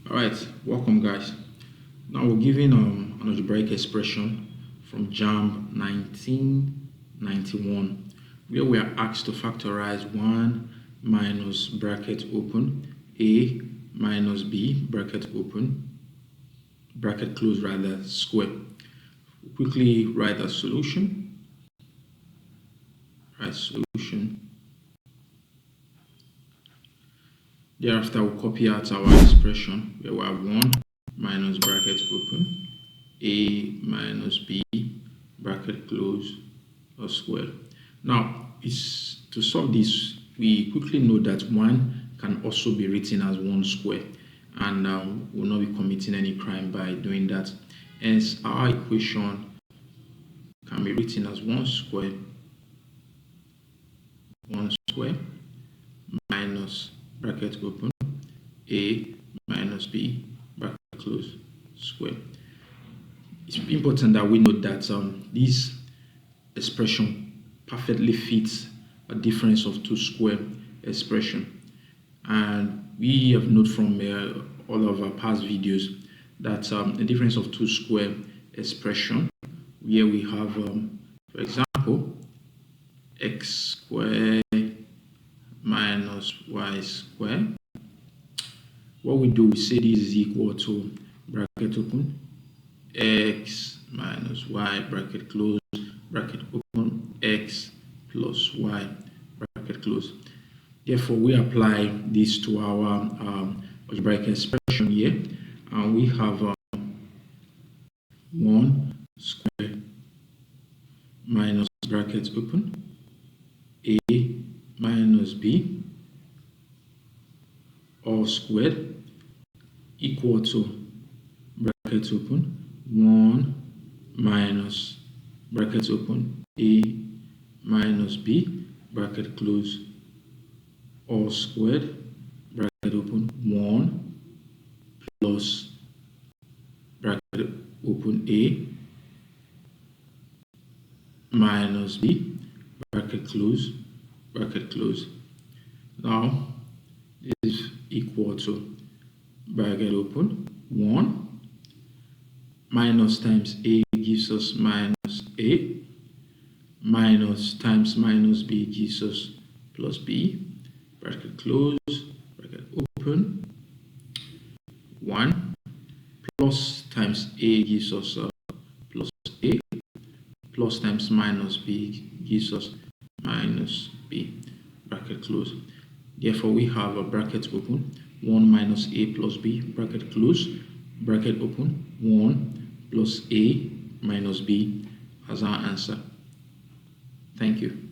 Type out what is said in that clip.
Alright, welcome guys. Now we're giving an algebraic expression from JAMB 1991 where we are asked to factorize 1 minus bracket open a minus b bracket open bracket close rather square. We'll quickly write a solution. Write solution. Thereafter, we'll copy out our expression where we have 1 minus bracket open, a minus b bracket close or square. Now, to solve this, we quickly know that 1 can also be written as 1 square, and we'll not be committing any crime by doing that. Hence, our equation can be written as 1 square minus bracket open a minus b bracket close square. It's important that we note that this expression perfectly fits a difference of 2 square expression, and we have noted from all of our past videos that a difference of 2 square expression where we have for example x squared minus y squared. What we do, we say this is equal to bracket open x minus y bracket close bracket open x plus y bracket close. Therefore, we apply this to our algebraic expression here, and we have 1 squared minus bracket open a minus b all squared equal to bracket open 1 minus bracket open a minus b bracket close all squared bracket open 1 plus bracket open a minus b bracket close bracket close. Now this is equal to bracket open 1 minus times a gives us minus a minus times minus b gives us plus b bracket close bracket open 1 plus times a gives us plus a plus times minus b gives us minus b bracket close. Therefore, we have a bracket open 1 minus a plus b bracket close bracket open 1 plus a minus b as our answer. Thank you.